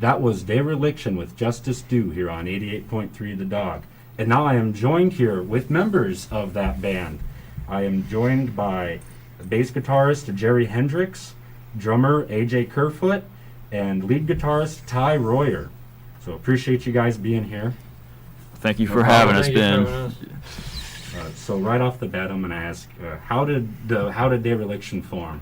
That was Dereliction with Justice Due here on 88.3 The Dog. And now I am joined here with members of that band. I am joined by bass guitarist Jerry Hendricks, drummer AJ Kerfoot, and lead guitarist Ty Royer. So appreciate you guys being here. Thank you for having us, Ben. So right off the bat, I'm going to ask, how did Dereliction form?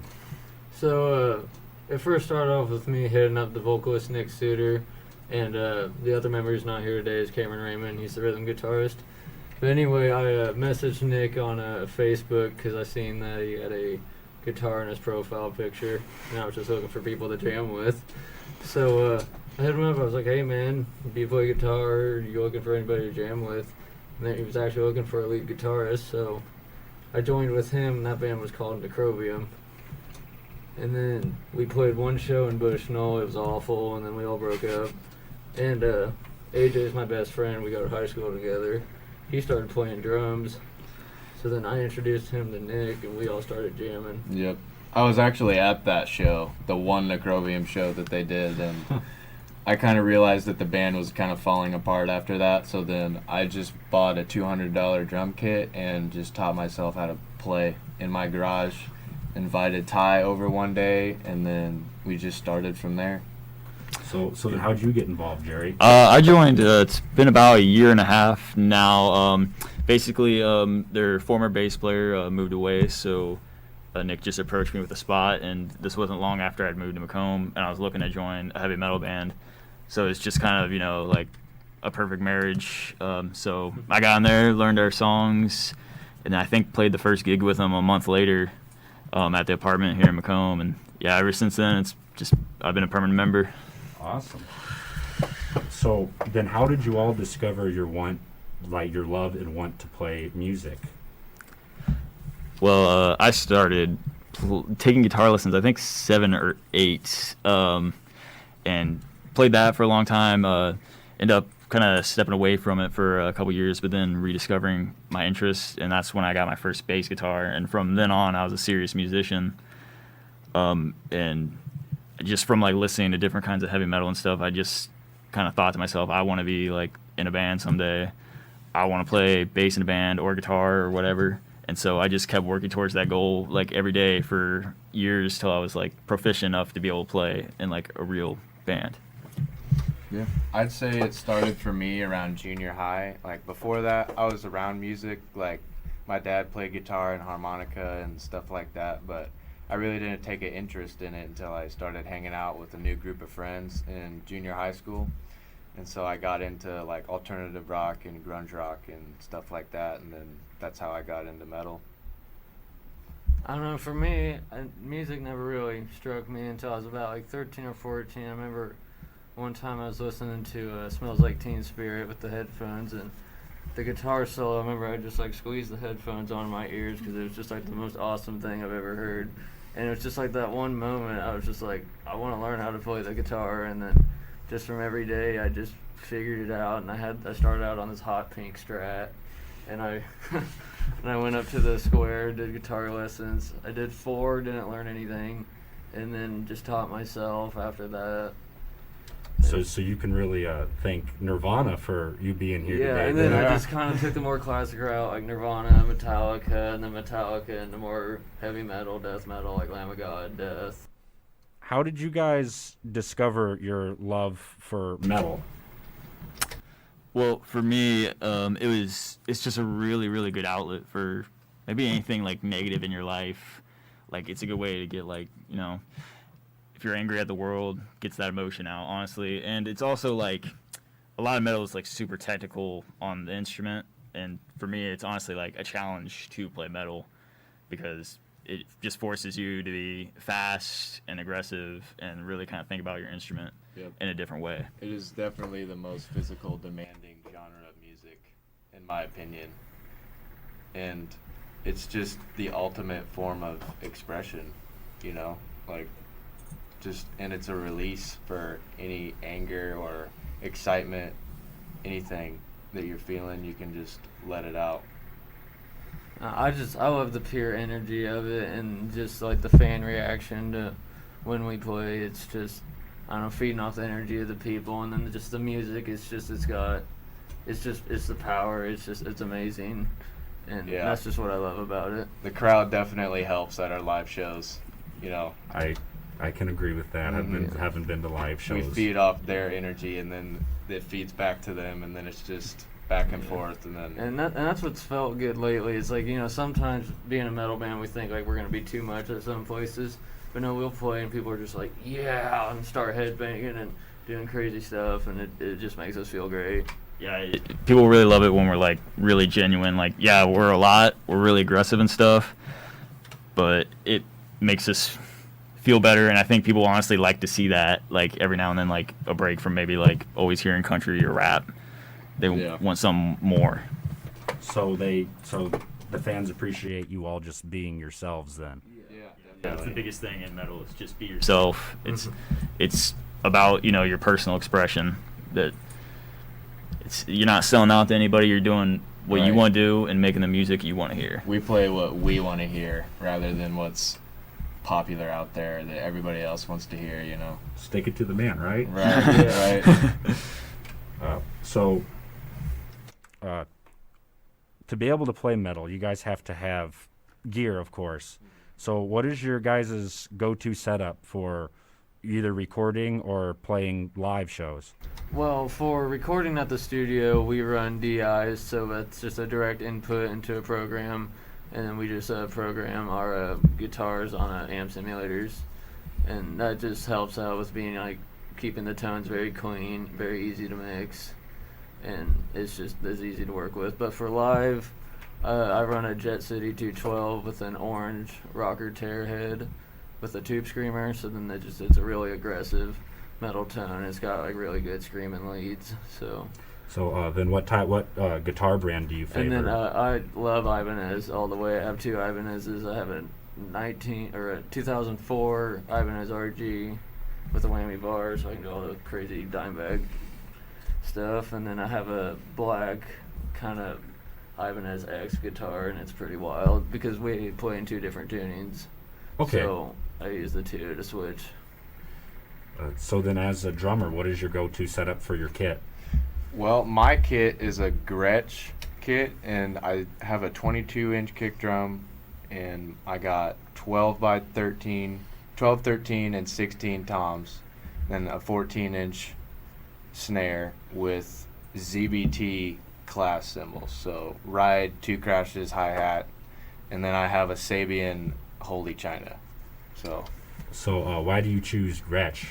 So it first started off with me hitting up the vocalist Nick Suter, and the other member who's not here today is Cameron Raymond. He's the rhythm guitarist. But anyway, I messaged Nick on Facebook because I seen that he had a guitar in his profile picture, and I was just looking for people to jam with. So I hit him up. I was like, "Hey man, do you play guitar? Are you looking for anybody to jam with?" And then he was actually looking for a lead guitarist, so I joined with him, and that band was called Necrobium. And then we played one show in Bushnell. It was awful, and then we all broke up. And AJ's my best friend. We go to high school together. He started playing drums. So then I introduced him to Nick, and we all started jamming. Yep. I was actually at that show, the one Necrobium show that they did, and I kind of realized that the band was kind of falling apart after that. So then I just bought a $200 drum kit and just taught myself how to play in my garage. Invited Ty over one day, and then we just started from there. So then how'd you get involved, Jerry? I joined, it's been about a year and a half now. Basically, their former bass player moved away, so Nick just approached me with a spot, and this wasn't long after I'd moved to Macomb, and I was looking to join a heavy metal band. So it's just kind of, like a perfect marriage. So I got in there, learned our songs, and I think played the first gig with them a month later. At the apartment here in Macomb, and yeah, ever since then it's just I've been a permanent member. Awesome. So then, how did you all discover your love and want to play music? Well, I started taking guitar lessons, I think 7 or 8, and played that for a long time. Ended up kind of stepping away from it for a couple years, but then rediscovering my interest, and that's when I got my first bass guitar. And from then on, I was a serious musician. And just from like listening to different kinds of heavy metal and stuff, I just kind of thought to myself, I want to be like in a band someday. I want to play bass in a band or guitar or whatever. And so I just kept working towards that goal like every day for years till I was like proficient enough to be able to play in like a real band. Yeah. I'd say it started for me around junior high. Like before that, I was around music. Like my dad played guitar and harmonica and stuff like that, but I really didn't take an interest in it until I started hanging out with a new group of friends in junior high school. And so I got into like alternative rock and grunge rock and stuff like that, and then that's how I got into metal. I don't know, for me, music never really struck me until I was about like 13 or 14. I remember one time I was listening to Smells Like Teen Spirit with the headphones, and the guitar solo, I remember I just like squeezed the headphones on my ears because it was just like the most awesome thing I've ever heard. And it was just like that one moment I was just like, I want to learn how to play the guitar. And then just from every day I just figured it out, and I started out on this hot pink Strat, and I and I went up to the Square, did guitar lessons. I did 4, didn't learn anything, and then just taught myself after that. So you can really thank Nirvana for you being here today. Yeah, and then I just kind of took the more classic route, like Nirvana, Metallica, and then Metallica into more heavy metal, death metal, like Lamb of God, Death. How did you guys discover your love for metal? Well, for me, it's just a really, really good outlet for maybe anything like negative in your life. Like it's a good way to get like, if you're angry at the world, gets that emotion out, honestly. And it's also like a lot of metal is like super technical on the instrument, and for me it's honestly like a challenge to play metal because it just forces you to be fast and aggressive and really kind of think about your instrument in a different way. It is definitely the most physical demanding genre of music, in my opinion. And it's just the ultimate form of expression, like and it's a release for any anger or excitement, anything that you're feeling, you can just let it out. I love the pure energy of it, and just like the fan reaction to when we play. It's just, I don't know, feeding off the energy of the people, and then just the music. It's the power. It's amazing, and Yeah. that's just what I love about it. The crowd definitely helps at our live shows. You know, I can agree with that. Haven't been to live shows. we feed off their energy, and then it feeds back to them, and then it's just back and forth, and then. And that's what's felt good lately. It's like, sometimes being a metal band, we think like we're gonna be too much at some places, but no, we'll play and people are just like, yeah, and start headbanging and doing crazy stuff, and it just makes us feel great. Yeah, people really love it when we're like really genuine. Like, yeah, we're really aggressive and stuff, but it makes us feel better, and I think people honestly like to see that, like every now and then, like a break from maybe like always hearing country or rap. They want some more. So the fans appreciate you all just being yourselves then. Yeah, That's the biggest thing in metal, is just be yourself. It's about, your personal expression. That you're not selling out to anybody. You're doing what you Right. want to do and making the music you want to hear. We play what we want to hear rather than what's popular out there that everybody else wants to hear. Stick it to the man, right? Right. Right. To be able to play metal, you guys have to have gear, of course. So what is your guys' go-to setup for either recording or playing live shows? Well, for recording at the studio, we run DIs, so that's just a direct input into a program, and then we just program our guitars on amp simulators, and that just helps out with being like keeping the tones very clean, very easy to mix, and it's easy to work with. But for live, I run a Jet City 212 with an orange rocker tear head with a tube screamer, so then it's a really aggressive metal tone. It's got like really good screaming leads. So then what guitar brand do you favor? and then I love Ibanez all the way. I have two Ibanez's. I have a 2004 Ibanez RG with a whammy bar, so I can do all the crazy dime bag stuff. And then I have a black kind of Ibanez X guitar, and it's pretty wild because we play in two different tunings. Okay. So I use the two to switch. So then as a drummer, what is your go-to setup for your kit? Well, my kit is a Gretsch kit, and I have a 22-inch kick drum, and I got 12, 13, and 16 toms, then a 14-inch snare with ZBT class cymbals. So ride, 2 crashes, hi-hat, and then I have a Sabian Holy China. So why do you choose Gretsch?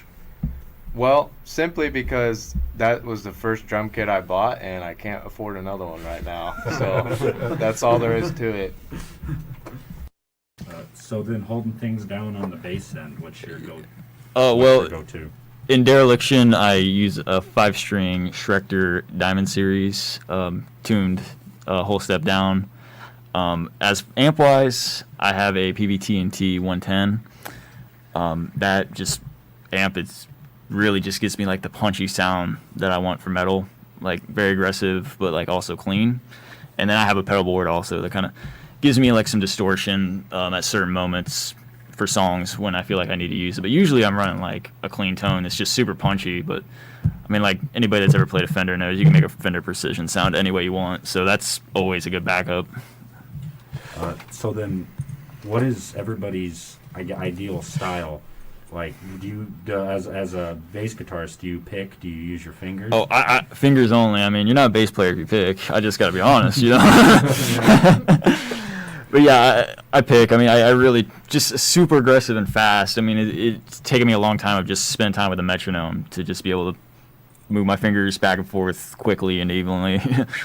Well, simply because that was the first drum kit I bought, and I can't afford another one right now. So that's all there is to it. So then holding things down on the bass end, what's your go-to? In Dereliction, I use a 5-string Schrecter Diamond Series, tuned a whole step down. As amp-wise, I have a PVT&T 110. That just amp, it's really just gives me like the punchy sound that I want for metal, like very aggressive but like also clean. And then I have a pedal board also that kind of gives me like some distortion at certain moments for songs when I feel like I need to use it. But usually I'm running like a clean tone. It's just super punchy, but I mean, like anybody that's ever played a Fender knows you can make a Fender Precision sound any way you want. So that's always a good backup. So then what is everybody's ideal style? Like, do you, as a bass guitarist, do you use your fingers? Oh, I fingers only. I mean, you're not a bass player if you pick. I just got to be honest, But yeah, I pick. I mean, I really just super aggressive and fast. I mean, it's taken me a long time of just spending time with a metronome to just be able to move my fingers back and forth quickly and evenly.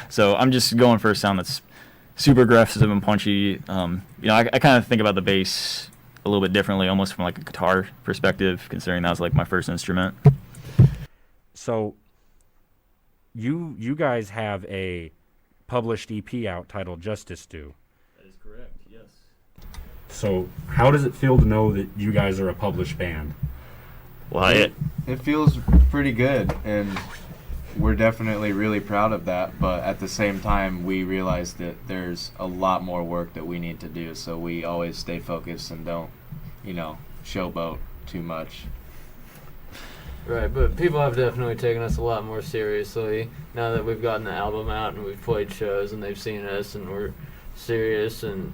So I'm just going for a sound that's super aggressive and punchy. I kind of think about the bass a little bit differently, almost from like a guitar perspective, considering that was like my first instrument. So you guys have a published EP out titled Justice Due. That is correct, yes. So how does it feel to know that you guys are a published band? Well, It feels pretty good, and we're definitely really proud of that, but at the same time we realize that there's a lot more work that we need to do, so we always stay focused and don't showboat too much. Right, but people have definitely taken us a lot more seriously now that we've gotten the album out and we've played shows and they've seen us and we're serious and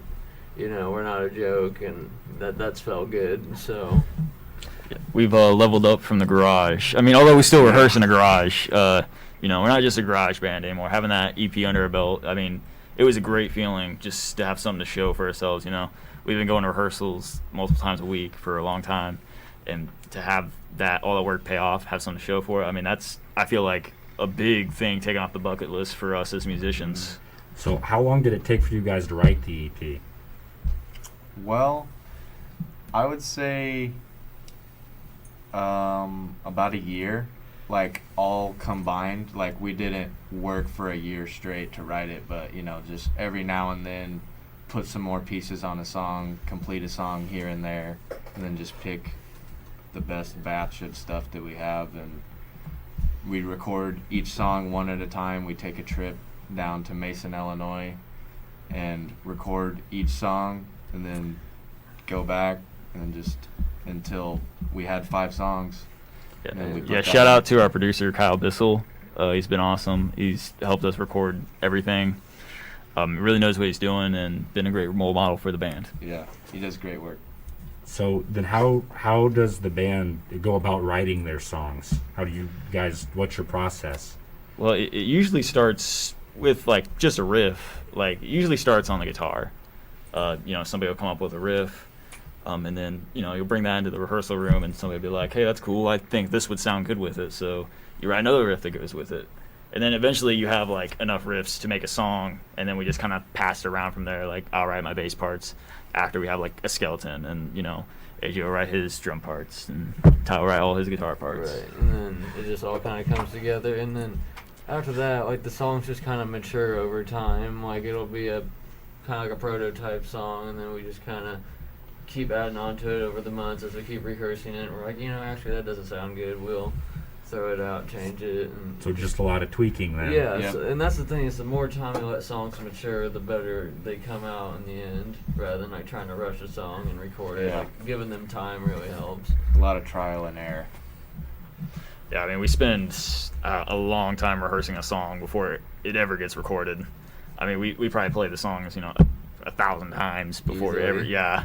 we're not a joke, and that's felt good. So We've leveled up from the garage. I mean, although we still rehearse in the garage, we're not just a garage band anymore. Having that EP under our belt, I mean, it was a great feeling just to have something to show for ourselves. We've been going to rehearsals multiple times a week for a long time, and to have all that work pay off, have something to show for it. I mean, I feel like a big thing taken off the bucket list for us as musicians. So how long did it take for you guys to write the EP? Well, I would say about a year, like all combined. Like we didn't work for a year straight to write it, but just every now and then put some more pieces on a song, complete a song here and there, and then just pick the best batch of stuff that we have, and we record each song one at a time. We take a trip down to Mason, Illinois, and record each song, and then go back, and just until we had 5 songs. And then we put that Shout on. out to our producer Kyle Bissell. He's been awesome. He's helped us record everything. Really knows what he's doing and been a great role model for the band. Yeah, he does great work. So then how does the band go about writing their songs? How do you guys, what's your process? Well, it usually starts with like just a riff. Like it usually starts on the guitar. Somebody will come up with a riff, and then you'll bring that into the rehearsal room, and somebody will be like, "Hey, that's cool. I think this would sound good with it." So you write another riff that goes with it, and then eventually you have like enough riffs to make a song, and then we just kind of pass it around from there. Like I'll write my bass parts after we have like a skeleton, and AJ will write his drum parts, and Ty will write all his guitar parts. right, and then it just all kind of comes together, and then after that, like the songs just kind of mature over time. Like it'll be a kind of like a prototype song, and then we just kind of keep adding on to it over the months as we keep rehearsing it. We're like, actually that doesn't sound good. We'll throw it out, change it. And So just a lot of tweaking then. yeah, Yeah. so, and that's the thing is the more time you let songs mature, the better they come out in the end, rather than like trying to rush a song and record it. Yeah. Like giving them time really helps. A lot of trial and error. Yeah, I mean, we spend a long time rehearsing a song before it ever gets recorded. I mean, we probably play the songs, 1,000 times before it ever. Easily. Yeah.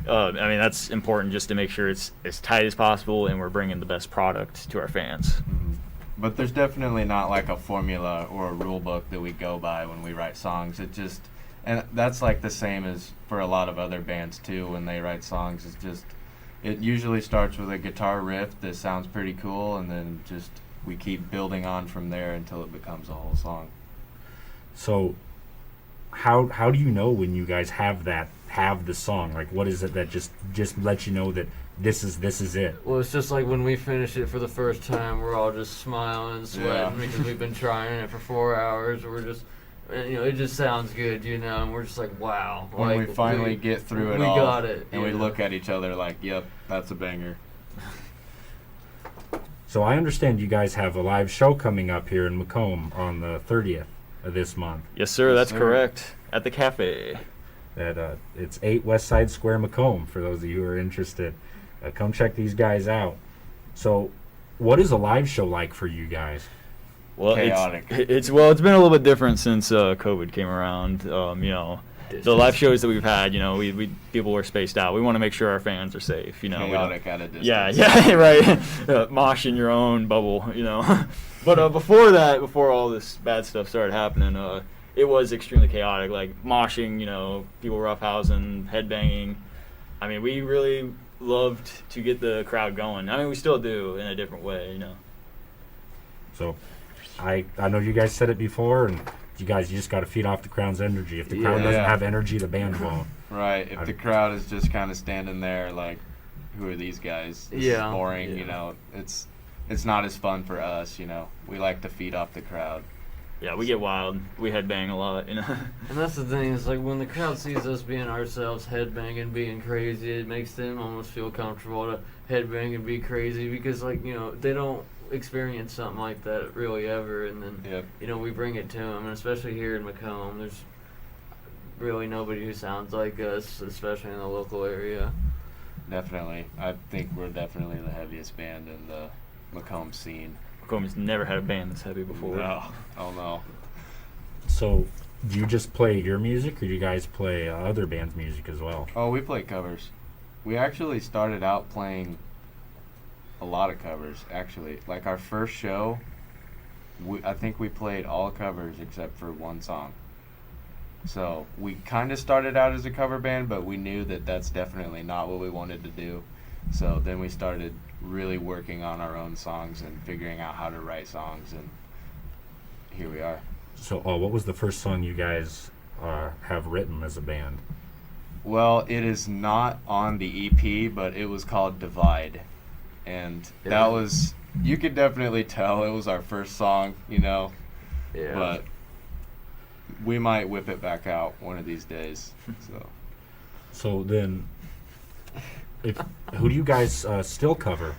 I mean, that's important just to make sure it's as tight as possible and we're bringing the best product to our fans. Mhm. But there's definitely not like a formula or a rule book that we go by when we write songs. And that's like the same as for a lot of other bands too when they write songs. It usually starts with a guitar riff that sounds pretty cool, and then just we keep building on from there until it becomes a whole song. So how do you know when you guys have the song? Like what is it that just lets you know that this is it? Well, it's just like when we finish it for the first time, we're all just smiling and sweating Yeah. because we've been trying it for 4 hours. We're just, it just sounds good, and we're just like, wow. When like, we finally get through it we all, got it, and you we know. look at each other like, yep, that's a banger. So I understand you guys have a live show coming up here in Macomb on the 30th of this month. Yes, sir, Yes, that's sir. correct. At the cafe. It's 8 West Side Square, Macomb, for those of you who are interested. Come check these guys out. So what is a live show like for you guys? Well, Chaotic. it's been a little bit different since COVID came around. The live shows that we've had, we people were spaced out. We want to make sure our fans are safe. We don't- Chaotic at a distance. Yeah, right. Mosh in your own bubble, But before all this bad stuff started happening, it was extremely chaotic. Like moshing, people roughhousing, headbanging. I mean, we really loved to get the crowd going. I mean, we still do in a different way, So I know you guys said it before, and you just got to feed off the crowd's energy. If the crowd doesn't Yeah. have energy, the band won't. Right. If the crowd is just kind of standing there like, who are these guys? This is boring, Yeah. It's not as fun for us, We like to feed off the crowd. Yeah, we get wild. We headbang a lot, And that's the thing, is like when the crowd sees us being ourselves, headbanging, being crazy, it makes them almost feel comfortable to headbang and be crazy because, they don't experience something like that really ever. And then, Yep. we bring it to them. And especially here in Macomb, there's really nobody who sounds like us, especially in the local area. definitely. I think we're definitely the heaviest band in the Macomb scene. Macomb's never had a band this heavy before. No, oh no. So, do you just play your music, or do you guys play other bands' music as well? Oh, we play covers. We actually started out playing a lot of covers, actually. Like our first show, I think we played all covers except for one song. So we kind of started out as a cover band, but we knew that that's definitely not what we wanted to do. So then we started really working on our own songs and figuring out how to write songs, and here we are. So, what was the first song you guys have written as a band? Well, it is not on the EP, but it was called Divide. And that was, you could definitely tell it was our first song, you know. Yeah. But we might whip it back out one of these days. So then, who do you guys still cover?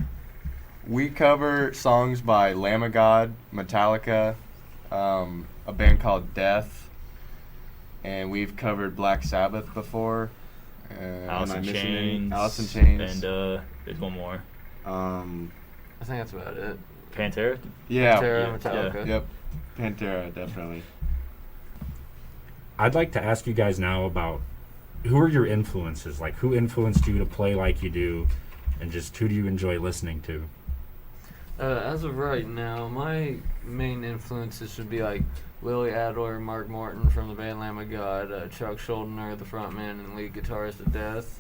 We cover songs by Lamb of God, Metallica, a band called Death, and we've covered Black Sabbath before. Alice in Chains. Alice in Chains. And there's one more. I think that's about it. Pantera? Yeah. Pantera, Metallica. Yeah. Yep. Pantera, definitely. I'd like to ask you guys now about who are your influences? Like, who influenced you to play like you do, and just who do you enjoy listening to? As of right now, my main influences should be like Willie Adler, Mark Morton from the band Lamb of God, Chuck Schuldiner, the frontman and lead guitarist of Death.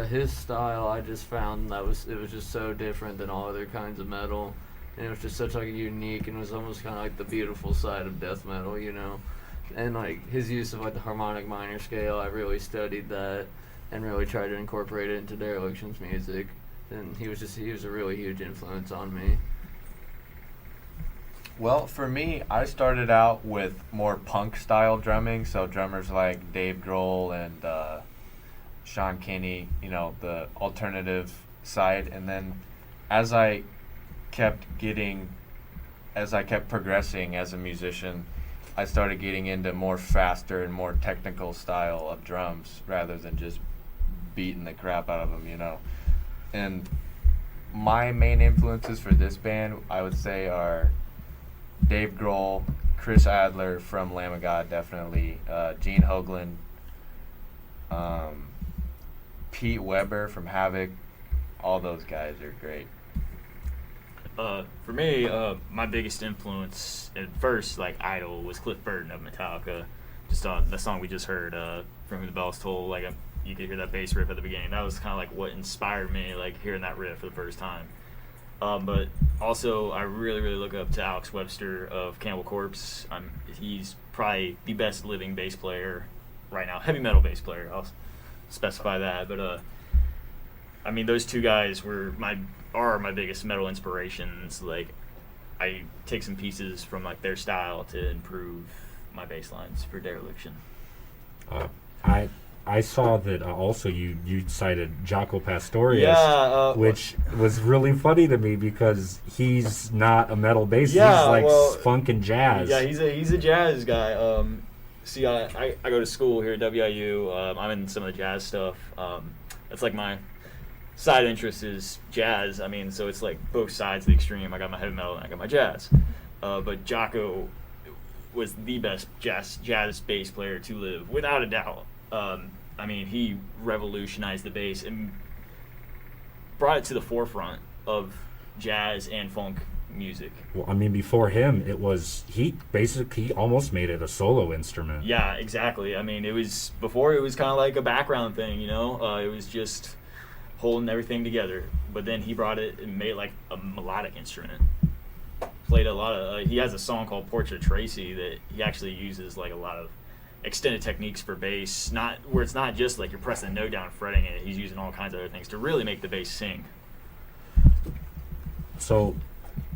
His style, I just found it was just so different than all other kinds of metal, and it was just such like a unique, and it was almost kind of like the beautiful side of death metal, you know. And like his use of like the harmonic minor scale, I really studied that and really tried to incorporate it into Dereliction's music. And he was a really huge influence on me. Well, for me, I started out with more punk style drumming, so drummers like Dave Grohl and Sean Kinney, you know, the alternative side. And then as I kept progressing as a musician, I started getting into more faster and more technical style of drums rather than just beating the crap out of them, you know. And my main influences for this band, I would say, are Dave Grohl, Chris Adler from Lamb of God, definitely, Gene Hoglan, Pete Weber from Havoc. All those guys are great. For me, my biggest influence at first, like idol, was Cliff Burton of Metallica. Just the song we just heard, "From Whom the Bells Toll." Like you could hear that bass riff at the beginning. That was kind of like what inspired me, like hearing that riff for the first time. But also, I really, really look up to Alex Webster of Cannibal Corpse. He's probably the best living bass player right now, heavy metal bass player. I'll specify that. But I mean, those two guys are my biggest metal inspirations. Like, I take some pieces from like their style to improve my bass lines for Dereliction. I saw that also you cited Jaco Pastorius, which was really funny to me because he's not a metal bassist. He's like funk and jazz. Yeah, he's a jazz guy. See, I go to school here at WIU. I'm in some of the jazz stuff. That's like my side interest is jazz. I mean, so it's like both sides of the extreme. I got my heavy metal and I got my jazz. But Jaco was the best jazz bass player to live, without a doubt. I mean, he revolutionized the bass and brought it to the forefront of jazz and funk music. Well, I mean, before him, he almost made it a solo instrument. Yeah, exactly. I mean, before it was kind of like a background thing, you know? It was just holding everything together. But then he brought it and made it like a melodic instrument. Played a lot of, he has a song called Portrait of Tracy that he actually uses like a lot of extended techniques for bass, where it's not just like you're pressing a note down and fretting it. He's using all kinds of other things to really make the bass sing. So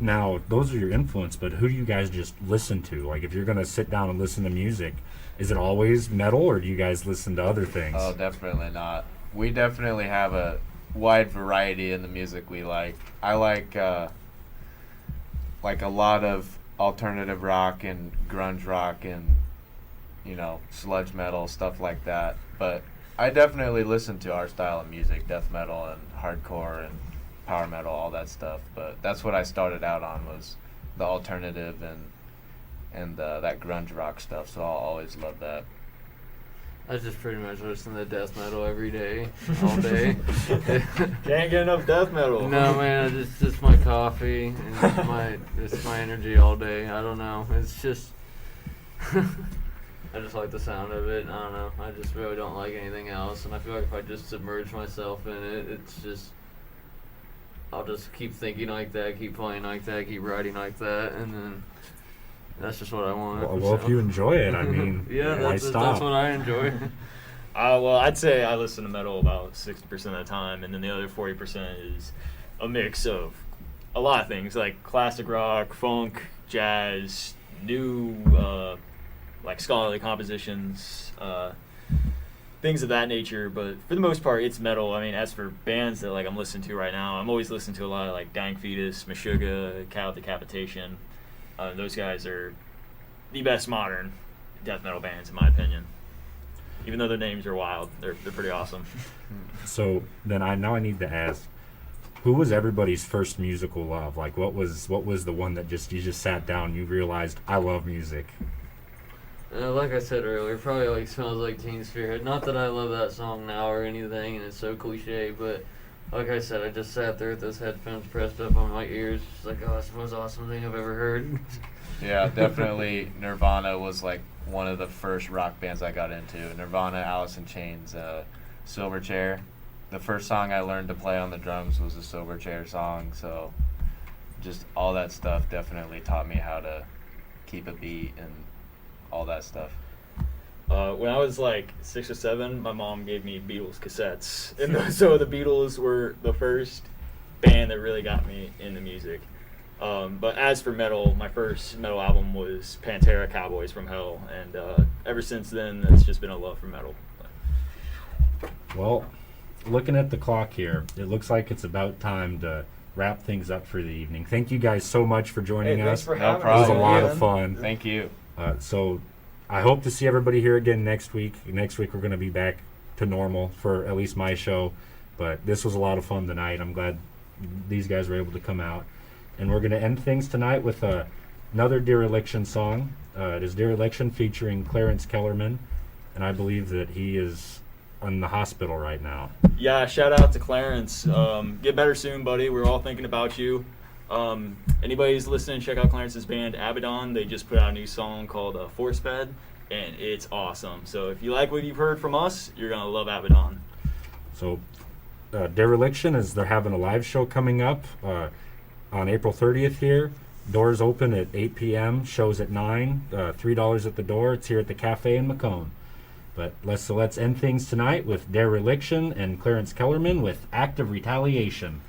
now those are your influence, but who do you guys just listen to? Like, if you're gonna sit down and listen to music, is it always metal, or do you guys listen to other things? Oh, definitely not. We definitely have a wide variety in the music we like. I like a lot of alternative rock and grunge rock and, you know, sludge metal, stuff like that. But I definitely listen to our style of music, death metal and hardcore and power metal, all that stuff. But that's what I started out on, was the alternative and that grunge rock stuff. So I'll always love that. I just pretty much listen to death metal every day, all day. Can't get enough death metal. No, man, it's just my coffee and it's my energy all day. I don't know. It's just I just like the sound of it. I don't know. I just really don't like anything else, and I feel like if I just submerge myself in it, it's just I'll just keep thinking like that, keep playing like that, keep writing like that, and then that's just what I want. Well, if you enjoy it, I mean, yeah, why that's stop? what I enjoy. Well, I'd say I listen to metal about 60% of the time, and then the other 40% is a mix of a lot of things, like classic rock, funk, jazz, new, like scholarly compositions, things of that nature. But for the most part, it's metal. I mean, as for bands that like I'm listening to right now, I'm always listening to a lot of like Dying Fetus, Meshuggah, Cow Decapitation. Those guys are the best modern death metal bands, in my opinion. Even though their names are wild, they're pretty awesome. So then I need to ask, who was everybody's first musical love? Like, what was the one that you just sat down, you realized I love music? Like I said earlier, probably like Smells Like Teen Spirit. Not that I love that song now or anything, and it's so cliche, but like I said, I just sat there with those headphones pressed up on my ears, just like, oh, it's the most awesome thing I've ever heard. Yeah, definitely Nirvana was like one of the first rock bands I got into. Nirvana, Alice in Chains, Silverchair. The first song I learned to play on the drums was a Silverchair song, so just all that stuff definitely taught me how to keep a beat and all that stuff. When I was like 6 or 7, my mom gave me Beatles cassettes, and so the Beatles were the first band that really got me into music. But as for metal, my first metal album was Pantera, Cowboys from Hell, and ever since then, it's just been a love for metal. Well, looking at the clock here, it looks like it's about time to wrap things up for the evening. Thank you guys so much for joining us. No It was a problem. lot of fun. Thank you. So I hope to see everybody here again next week. Next week we're going to be back to normal for at least my show. But this was a lot of fun tonight. I'm glad these guys were able to come out. And we're going to end things tonight with another Dereliction song. It is Dereliction featuring Clarence Kellerman. And I believe that he is in the hospital right now. Yeah, shout out to Clarence. Get better soon, buddy. We're all thinking about you. Anybody who's listening, check out Clarence's band, Abaddon. They just put out a new song called Force Fed, and it's awesome. So if you like what you've heard from us, you're going to love Abaddon. So Dereliction, is they're having a live show coming up on April 30th here. Doors open at 8 p.m., shows at 9, $3 at the door. It's here at the Cafe in Macomb. But let's end things tonight with Dereliction and Clarence Kellerman with Act of Retaliation.